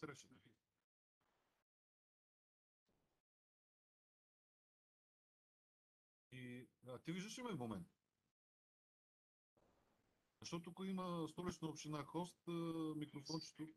среща. Ти виждаш ли ме в момента? Защото тук има Столична община хост, микрофончето.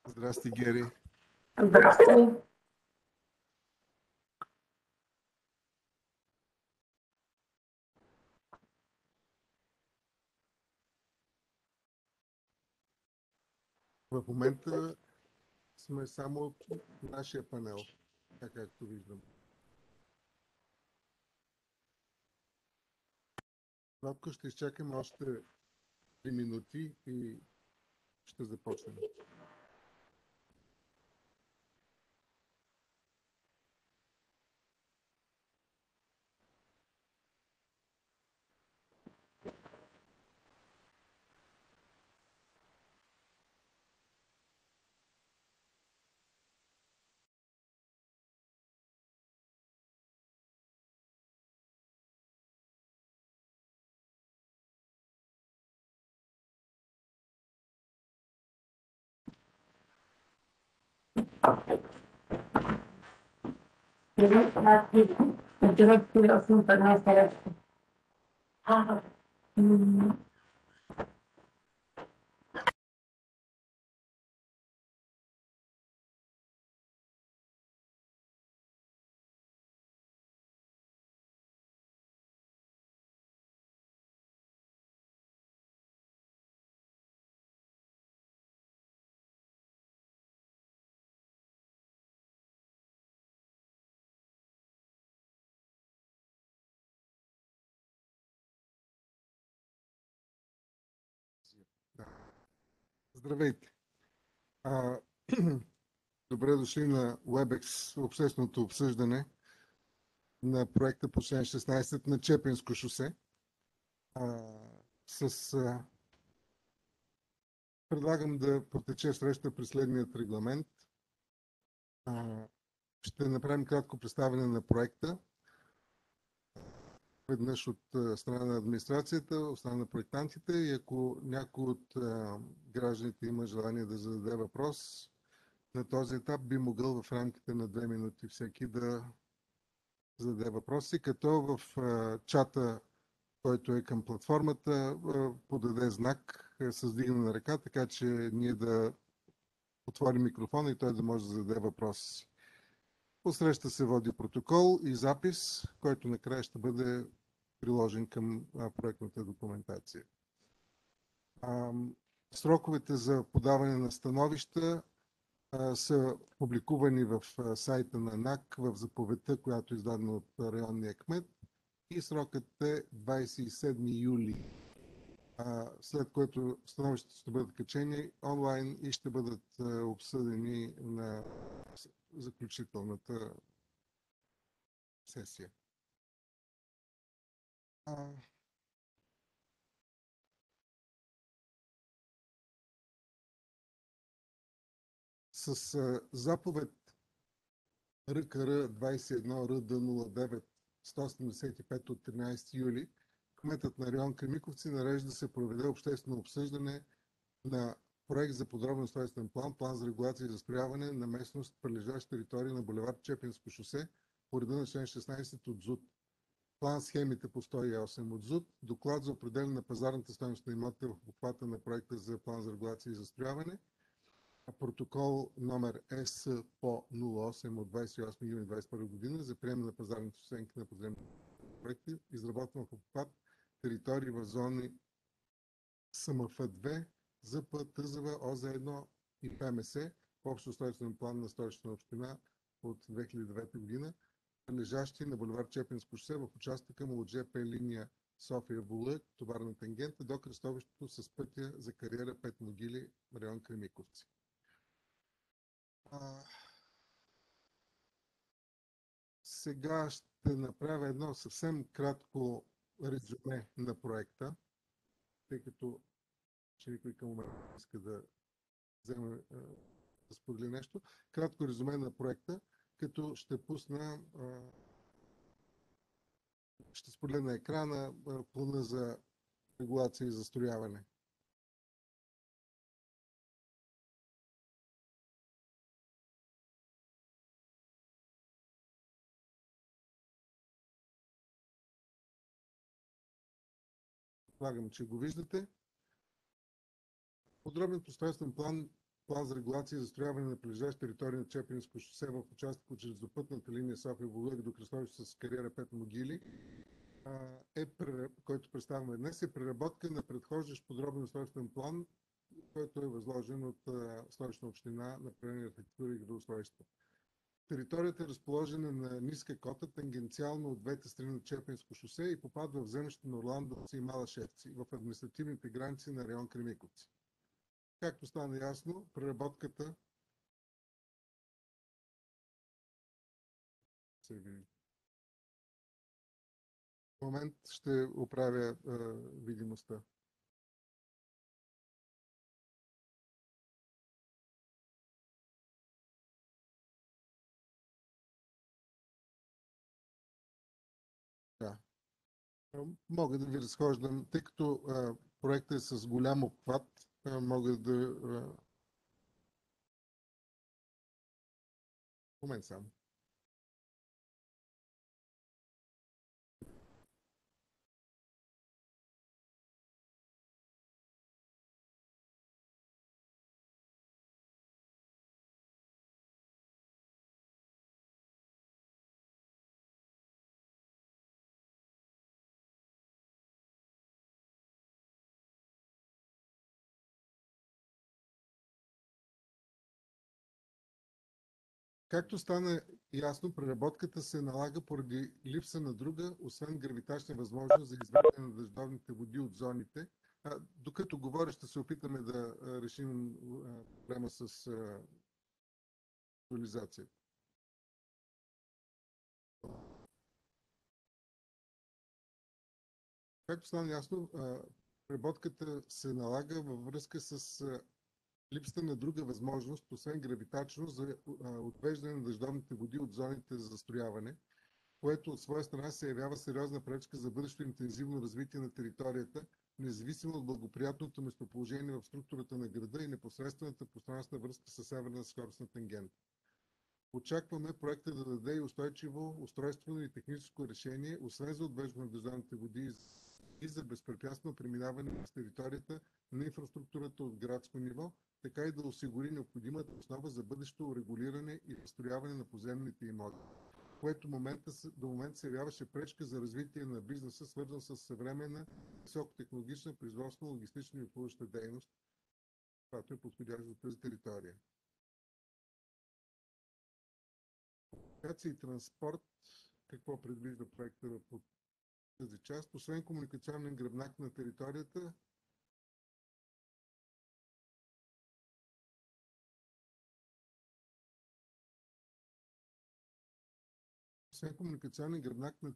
Здрасти, Гери. Здравствуй. В момента сме само нашия панел, така както виждам. Кратко ще изчакаме още 3 минути и ще започнем. Привет, Настя. Вчера интересно, одна старушка. Ага. Да. Здравейте! А, добре дошли на WebEx, общественото обсъждане на проекта по член 16 на Чепинско шосе. Предлагам да протече среща при следният регламент. Ще направим кратко представяне на проекта. Веднъж от страна на администрацията, от страна на проектантите, и ако някой от гражданите има желание да зададе въпрос, на този етап би могъл в рамките на 2 минути всеки да зададе въпроси, като в чата, който е към платформата, подаде знак с вдигане на ръка, така че ние да отворим микрофона и той да може да зададе въпрос. По среща се води протокол и запис, който накрая ще бъде приложен към проектната документация. Сроковете за подаване на становища са публикувани в сайта на НАК в заповедта, която е издадена от районния кмет, и срокът е 27 юли, след което становищата ще бъдат качени онлайн и ще бъдат обсъдени на заключителната сесия. С заповед РКР 21 РД 09 175 от 13 юли, кметът на район Кремиковци нарежда да се проведе обществено обсъждане на проект за подробен устройствен план, план за регулация и застрояване на местност, прилежаща територия на булевард Чепинско шосе по реда на член 16 от ЗУТ. План схемите по 108 от ЗУТ, доклад за определяне на пазарната стойност на имотите в обхвата на проекта за план за регулация и застрояване, протокол номер ЕС по 08 от 28 юни 2021 година за приемане на пазарните оценки на подземни проекти, изработван в обхват територии в зони СМФ-2, ЗП, ТЗВ, ОЗ-1 и ПМС, общо устройствен план на Столична община от 2009 година, лежащи на булевард Чепинско шосе в участъка му от ЖП линия София-Була, товарна тангента, до кръстовището с пътя за кариера 5 могили, район Кремиковци. Сега ще направя едно съвсем кратко резюме на проекта, тъй като че никой към момента иска да вземе да сподели нещо. Кратко резюме на проекта, като ще споделя на екрана плана за регулация и застрояване. Предполагам, че го виждате. Подробен пространствен план за регулация и застрояване на прилежащи територии на Чепинско шосе в участък от железопътната линия София-Волуяк до кръстовище с кариера 5 могили, който представяме днес, е преработка на предхождащ подробен устройствен план, който е възложен от Столична община на Направление архитектура и градоустройство. Територията е разположена на ниска кота, тангенциално от двете страни на Чепинско шосе и попадва в землището на Орландовци и Малашевци в административните граници на район Кремиковци. Както стана ясно, преработката в момент ще оправя видимостта. Да. Мога да ви разхождам, тъй като проектът е с голям обхват, мога да... Момент само. Както стана ясно, преработката се налага поради липса на друга, освен гравитачна възможност за извеждане на дъждовните води от зоните. Докато говоря, ще се опитаме да решим проблема с визуализацията. Както стана ясно, преработката се налага във връзка с липсата на друга възможност, освен гравитачно, за отвеждане на дъждовните води от зоните за застрояване, което от своя страна се явява сериозна пречка за бъдещо интензивно развитие на територията, независимо от благоприятното местоположение в структурата на града и непосредствената пространствена връзка с северна скоростна тангента. Очакваме проекта да даде и устойчиво устройствено и техническо решение, освен за отвеждане на държавните води и за безпрепятствено преминаване през територията на инфраструктурата от градско ниво, така и да осигури необходимата основа за бъдещо регулиране и построяване на поземните имоти, което до момента се явяваше пречка за развитие на бизнеса, свързан с съвременна, високотехнологична, производствена, логистична и обслужваща дейност, която е подходяща за тази територия. Комуникация и транспорт, какво предвижда проекта по тази част? Освен комуникационен гръбнак на територията, основен комуникационен гръбнак на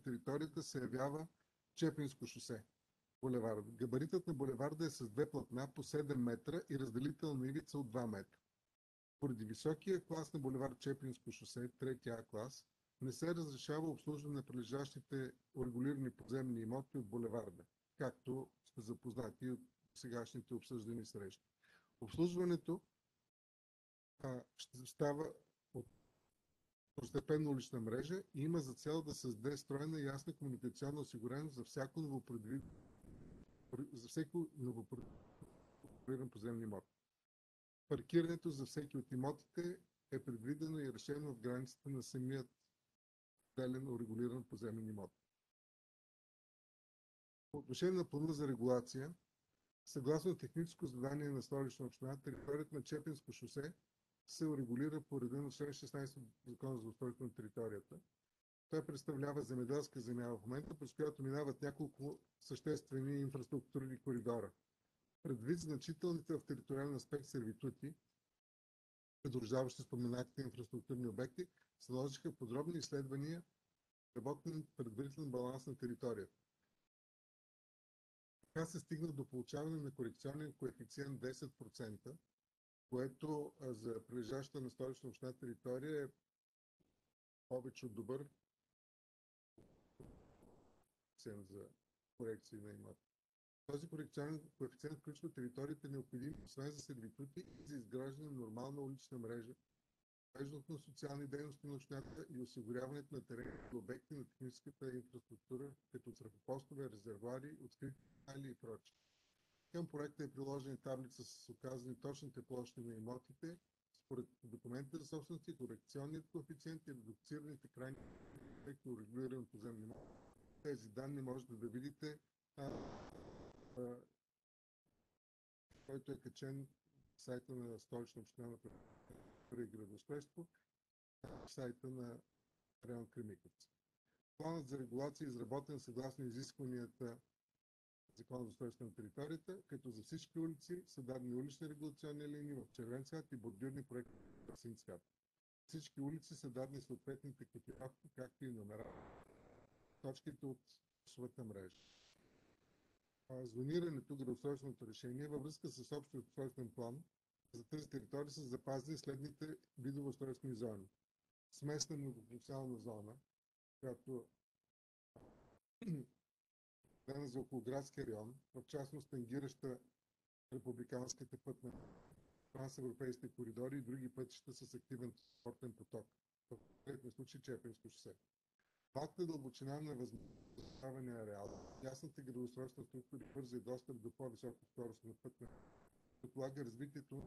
територията се явява Чепинско шосе, булевард. Габаритът на булеварда е с две платна по 7 метра и разделителна ивица от 2 метра. Поради високия клас на булевард Чепинско шосе, 3А клас, не се разрешава обслужване на прилежащите урегулирани подземни имоти от булеварда, както сте запознати от сегашните обсъждани срещи. Обслужването ще става от второстепенна улична мрежа и има за цел да създаде стройна и ясна комуникационна осигуреност за всеки новопроектиран поземен имот. Паркирането за всеки от имотите е предвидено и решено в границите на самият отделен урегулиран поземен имот. По отношение на плана за регулация, съгласно техническо задание на Столична община, територията на Чепинско шосе се урегулира по реда на член 16 от Закона за устройство на територията. Той представлява земеделска земя в момента, през която минават няколко съществени инфраструктурни коридора. Предвид значителните в териториален аспект сервитути, придружаващи споменатите инфраструктурни обекти, се наложиха подробни изследвания, работен предварителен баланс на територията. Така се стигна до получаване на корекционен коефициент 10%, което за прилежаща на Столична община територия е повече от добър. коефициент за корекции на имот. Този корекционен коефициент включва териториите необходими, освен за сервитути и за изграждане на нормална улична мрежа, провеждането на социални дейности на общината и осигуряването на терени и обекти на техническата инфраструктура, като трафопостове, резервуари, открити канали и прочее. Към проекта е приложена таблица с указани точните площи на имотите, според документите за собственост и корекционният коефициент и редуцираните крайни ефекти урегулиран поземни имоти. Тези данни можете да видите, който е качен в сайта на Столична община на и градоустройство, в сайта на район Кремиковци. Планът за регулация е изработен съгласно изискванията Закона за устройство на територията, като за всички улици са дадени улични регулационни линии в червен цвят и бордюрни проекти в син цвят. Всички улици са дадени съответните котировки, както и номера, точките от своята мрежа. Зонирането, градоустройственото решение във връзка с общия устройствен план за тази територия са запазени следните видове устройствени зони. Смесна многофункционална зона, която е за околоградски район, в частност тангираща републиканската пътна трансевропейски коридори и други пътища с активен транспортен поток. В конкретния случай Чепинско шосе. Малката дълбочина на възможностяване ареал, ясната градоустройствена структура и бързия достъп до по-висока скорост на пътна предполага развитието на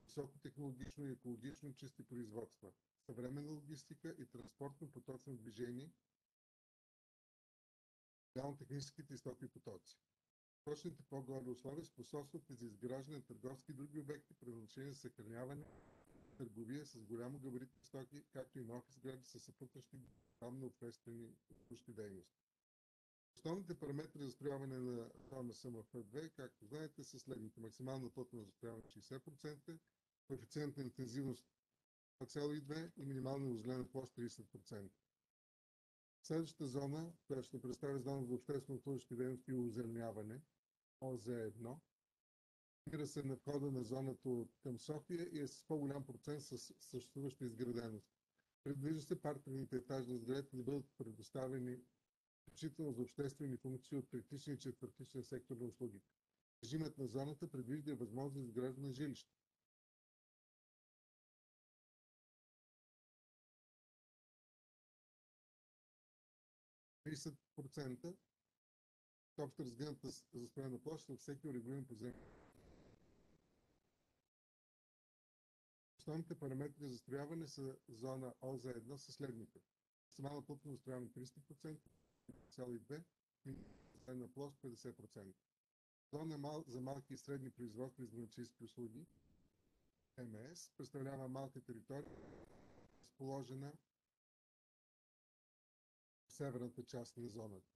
високотехнологично и екологично чисти производства, съвременна логистика и транспортно-поточно движение, техническите и стоки потоци. Точните по-горе условия способстват и за изграждане на търговски и други обекти, предназначени за съхраняване, търговия с голямо габаритни стоки, както и на офис сгради с съпътващи главно обществени дейности. Основните параметри за застрояване на зона СМФ-2, както знаете, са следните. Максимална плътност за застрояване 60%, коефициент на интензивност 2,2 и минимална озелена площ 30%. Следващата зона, която ще представя зона за обществено обслужващи дейности и озеленяване, ОЗ-1, намира се на входа на зоната към София и е с по-голям процент с съществуваща изграденост. Предвижда се паркинговите етажни сгради да бъдат предоставени включително за обществени функции от третичния и четвъртичния сектор на услуги. Режимът на зоната предвижда и възможност за изграждане на жилища. Общо разгъната застроена площ във всеки урегулиран поземлен. Основните параметри за застрояване са зона ОЗ-1 със следните. Максимална плътност застрояване 300%, 1,2, минимална площ 50%. Зона за малки и средни производства и занаятчийски услуги, МС, представлява малка територия, разположена в северната част на зоната.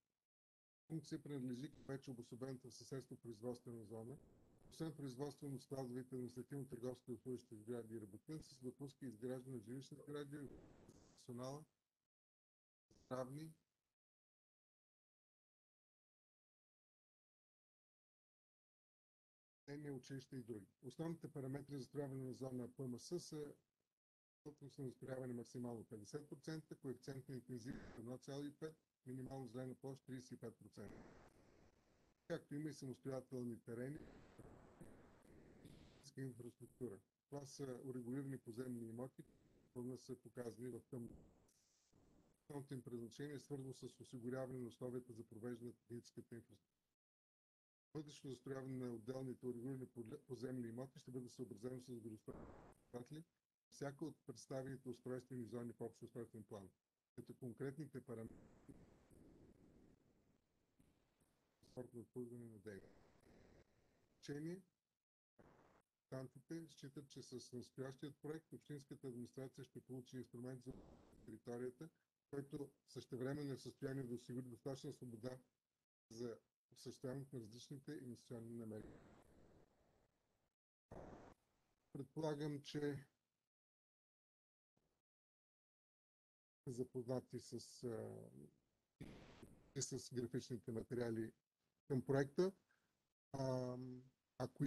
Функция принадлежи към вече обособената в съседство производствена зона. Освен производство на складовите административно-търговски и обслужващи сгради и работници, се допуска изграждане на жилищни сгради, персонала, здравни, училища и други. Основните параметри за застрояване на зона ПМС са плътност на застрояване максимално 50%, коефициент на интензивност 1,5, минимално зелена площ 35%. Както има и самостоятелни терени, инфраструктура. Това са урегулирани поземни имоти, които са показани в тъмно. Основното им предназначение е свързано с осигуряване на условията за провеждане на техническата инфраструктура. Бъдещето застрояване на отделните урегулирани поземни имоти ще бъде съобразено с градоустройствени всяка от представените устройствени зони по общ устройствен план, като конкретните параметри спортно обслужване на дейност. Тантите считат, че с настоящият проект общинската администрация ще получи инструмент за територията, който същевременно е в състояние да осигури достатъчна свобода за осъществяването на различните инвестиционни намерения. Предполагам, че запознати с графичните материали към проекта. Ако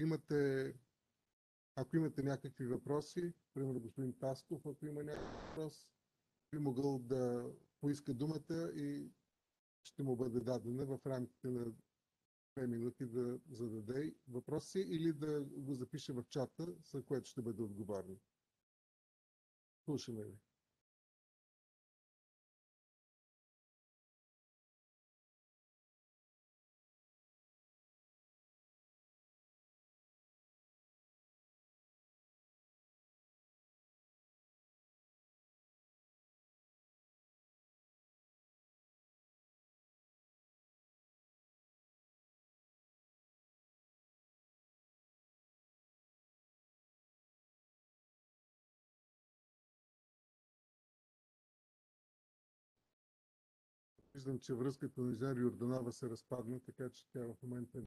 имате някакви въпроси, примерно господин Тасков, ако има някакъв въпрос, би могъл да поиска думата и ще му бъде дадена в рамките на 2 минути да зададе въпроси или да го запише в чата, за което ще бъде отговорен. Слушаме ви. Виждам, че връзката на инженер Йорданова се разпадна, така че тя в момента...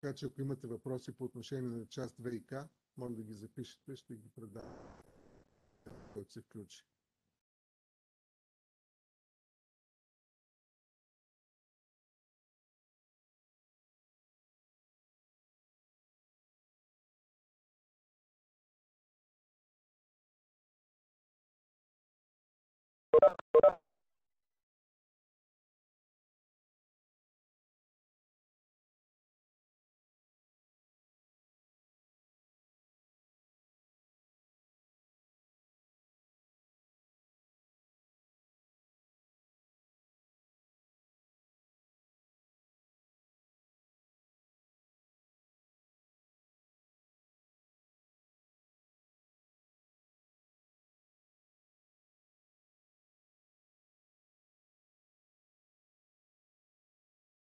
Така че ако имате въпроси по отношение на част ВИК, може да ги запишете, ще ги предам, който се включи.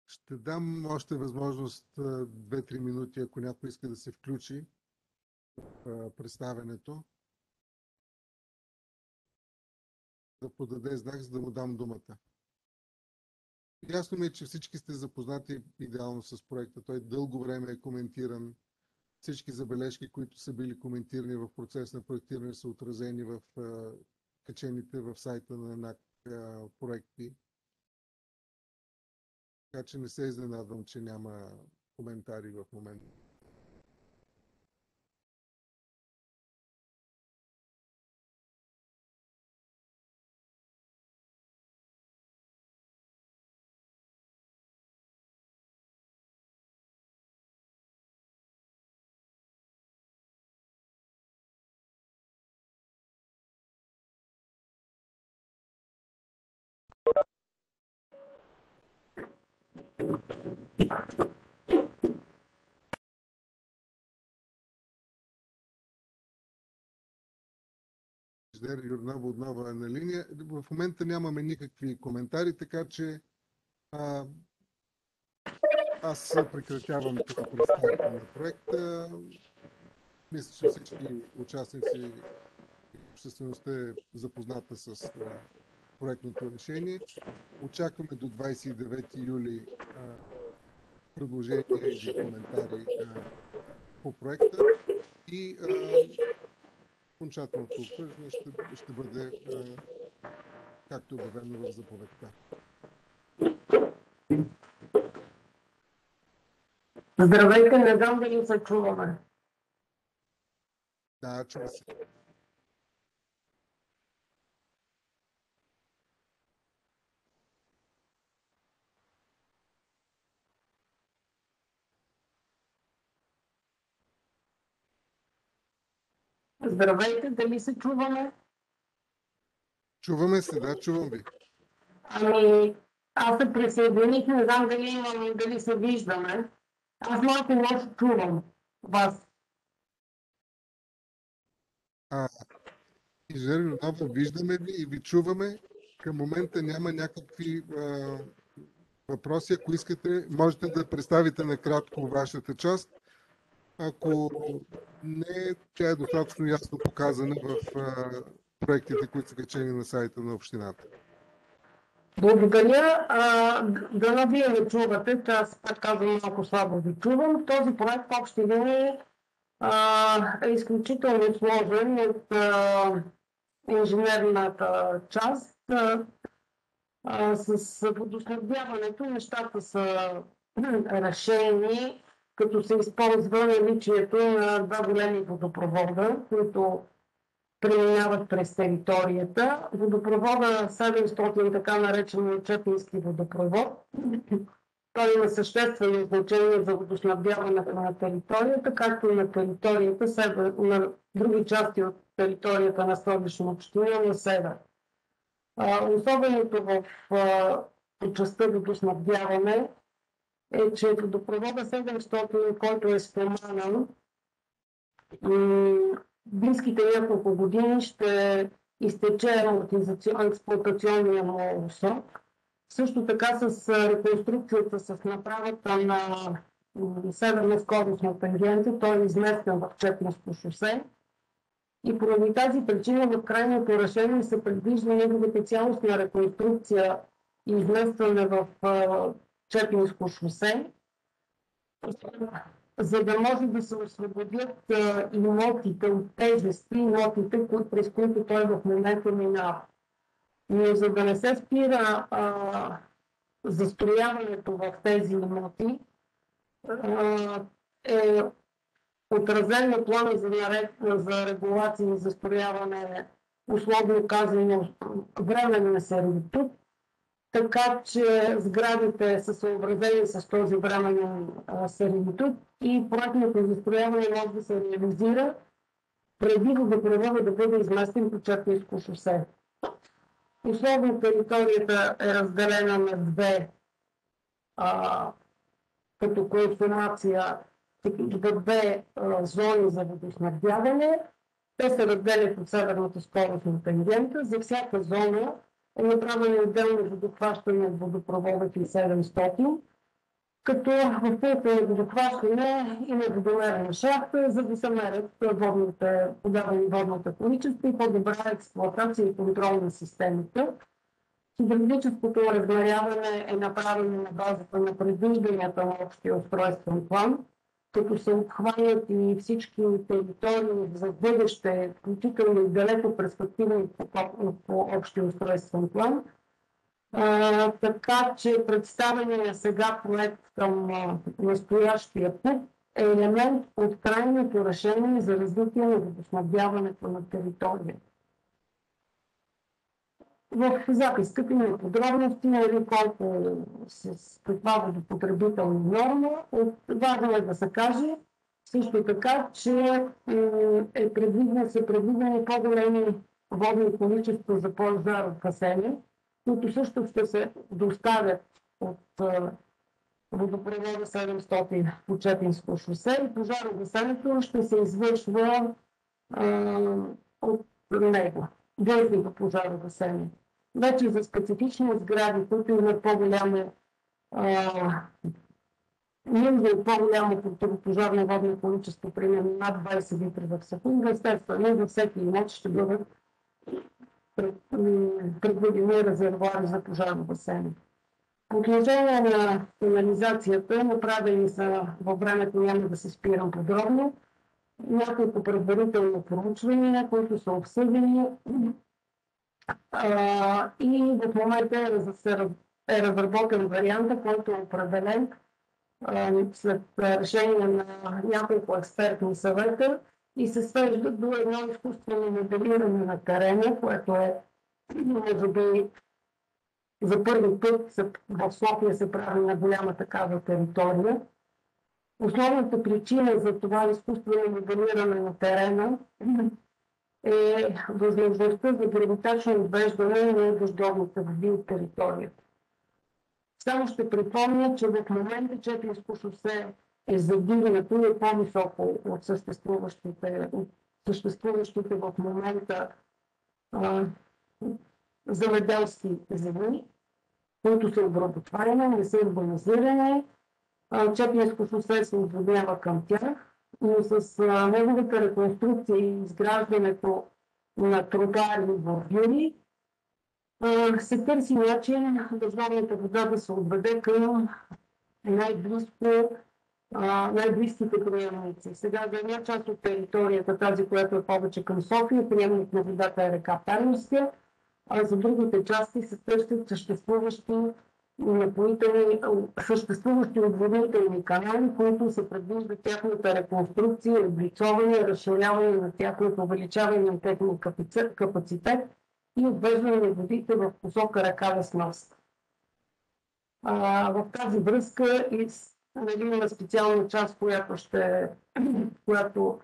Ще дам още възможност 2-3 минути, ако някой иска да се включи в представенето, да подаде знак, за да му дам думата. Ясно ми е, че всички сте запознати идеално с проекта. Той дълго време е коментиран. Всички забележки, които са били коментирани в процес на проектиране, са отразени в качените в сайта на НАК проекти. Така че не се изненадвам, че няма коментари в момента. Инженер Йорданова отново е на линия. В момента нямаме никакви коментари, така че аз прекратявам като представител на проекта. Мисля, че всички участници и обществеността е запозната с проектното решение. Очакваме до 29 юли предложения и коментари по проекта и окончателното обсъждане ще бъде както е обявено в заповедта. Здравейте, не знам дали се чуваме. Да, чува се. Здравейте, дали се чуваме? Чуваме се, да, чувам ви. Ами, аз се присъединих, не знам дали се виждаме. Аз малко лошо чувам вас. Инженер Йорданова, виждаме ви и ви чуваме. Към момента няма някакви въпроси. Ако искате, можете да представите накратко вашата част. Ако не, тя е достатъчно ясно показана в проектите, които са качени на сайта на общината. Благодаря. Дано вие ме чувате, че аз пак казвам малко слабо ви чувам. Този проект в общи линии е изключително сложен от инженерната част. С водоснабдяването нещата са решени, като се използва наличието на два големи водопровода, които преминават през територията. Водопровода 700, така наречен Чепински водопровод, той има съществено значение за водоснабдяването на територията, както и на територията, на други части от територията на Столична община на север. Особеното в частта водоснабдяване е, че водопровода 700, който е споменан, близките няколко години ще изтече експлоатационния му срок. Също така с реконструкцията, с направата на северна скоростна тангента, той е изместен в Чепинско шосе. И поради тази причина в крайното решение се предвижда неговата цялостна реконструкция и изместване в Чепинско шосе, за да може да се освободят имотите от тежести, имотите, през които той в момента минава. Но за да не се спира застрояването в тези имоти, е отразен на плана за регулация и застрояване, условно казано, временен сервитут, така че сградите са съобразени с този временен сервитут и проектното застрояване може да се реализира преди водопровода да бъде изместен по Чепинско шосе. Условно територията е разделена на две като консумация, две зони за водоснабдяване. Те се разделят от северната скоростна тангента. За всяка зона е направено отделно водохващане от водопровода 700, като в пункта на водохващане има водомерна шахта, за да се мерят водните количества и по-добра експлоатация и контрол на системата. Хидравлическото размеряване е направено на базата на предвижданията на общия устройствен план, като се обхванят и всички територии за бъдеще, включително и далеко перспективни по общия устройствен план. Така че представения сега проект към настоящия път е елемент от крайното решение за развитие на водоснабдяването на територията. В записката има подробности, колко с каква водопотребителна норма. Важно е да се каже също така, че са предвидени по-големи водни количества за пожарогасене, които също ще се доставят от водопровода 700 по Чепинско шосе и пожарогасенето ще се извършва от него. Въздухно пожарогасене. Вече за специфични сгради, които имат по-голямо противопожарно водно количество, примерно над 20 литра в секунда, естествено във всеки имот ще бъдат предвидени резервуари за пожарогасене. По отношение на канализацията, направени са във времето, няма да се спирам подробно, няколко предварителни проучвания, които са обсъдени и в момента е разработен варианта, който е определен след решение на няколко експертни съвета и се свежда до едно изкуствено моделиране на терена, което е, може би, за първи път в София се прави на голяма такава територия. Основната причина за това изкуствено моделиране на терена е възможността за гравитачно отвеждане на дъждовните води от територията. Само ще припомня, че в момента Чепинско шосе е задигнато и е по-високо от съществуващите в момента земеделски земи, които са обработваеми, не са урбанизирани. Чепинско шосе се отводнява към тях, но с неговата реконструкция и изграждането на тротоари и бордюри се търси начин дъждовната вода да се отведе към най-близките приемници. Сега за една част от територията, тази, която е повече към София, приемник на водата е река Пернишка, а за другите части се търсят съществуващи съществуващи отводнителни канали, които се предвижда тяхната реконструкция, облицоване, разширяване на тяхното увеличаване на техния капацитет и отвеждане на водите в посока река Весновска. В тази връзка има специална част, която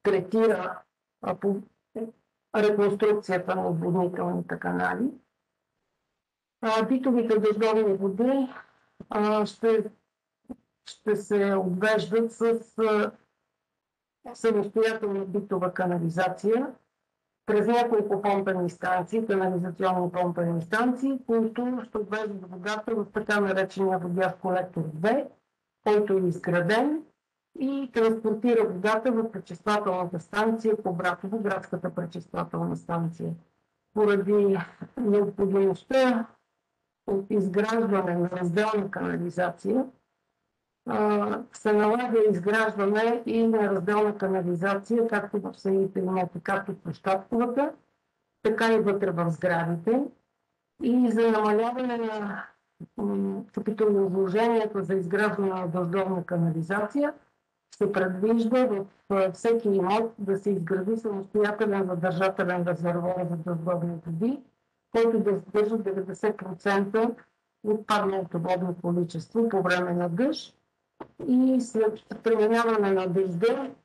третира по реконструкцията на отводнителните канали. Битовите дъждовни води ще се отвеждат с самостоятелна битова канализация през няколко помпени станции, канализационни помпени станции, които ще отвеждат водата в така наречения водящ колектор 2, който е изграден и транспортира водата в пречиствателната станция по Братово, градската пречиствателна станция. Поради необходимостта от изграждане на разделна канализация, се налага изграждане и на разделна канализация, както в самите имоти, както в площадковата, така и вътре в сградите. И за намаляване на капиталовложението за изграждане на дъждовна канализация се предвижда в всеки имот да се изгради самостоятелен задържателен резервоар за дъждовни води, който да задържа 90% от падналото водно количество по време на дъжд. И след преминаване на дъжда,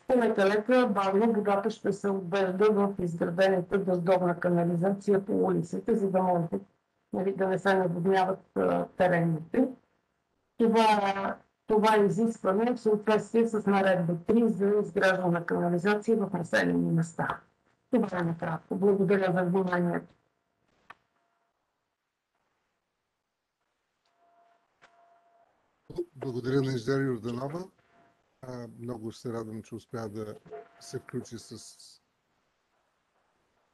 полека-лека, бавно водата ще се отвежда в изградената дъждовна канализация по улиците, за да може да не се наводняват терените. Това изискване е в съответствие с наредба 3 за изграждане на канализация в населени места. Това е накратко. Благодаря за вниманието. Благодаря на инженер Йорданова. Много се радвам, че успя да се включи с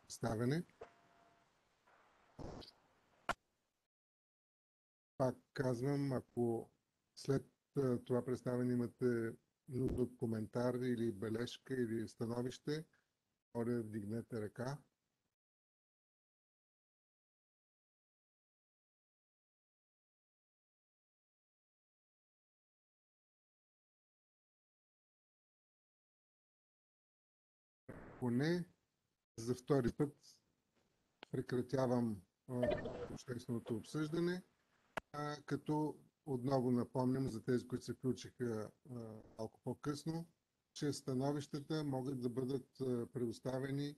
представяне. Пак казвам, ако след това представяне имате нужда от коментар или бележка или становище, моля, вдигнете ръка. Поне за втори път прекратявам общественото обсъждане, като отново напомням за тези, които се включиха малко по-късно, че становищата могат да бъдат предоставени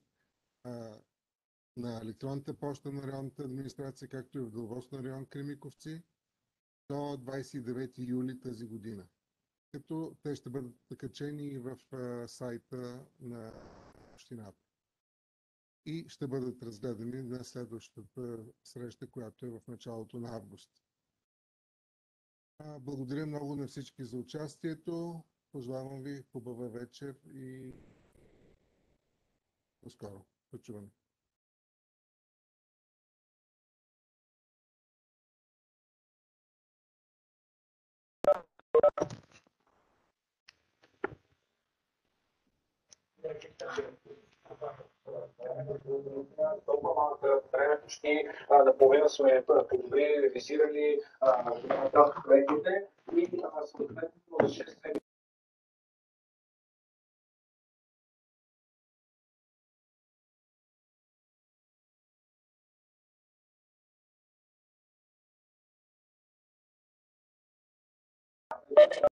на електронната поща на районната администрация, както и в деловодството на район Кремиковци до 29 юли тази година. Като те ще бъдат качени и в сайта на общината. И ще бъдат разгледани на следващата среща, която е в началото на август. Благодаря много на всички за участието. Пожелавам ви хубава вечер и до скоро. Почуване. Толкова малко време, почти наполовина сме подобрили, ревизирали проектите и съответно 6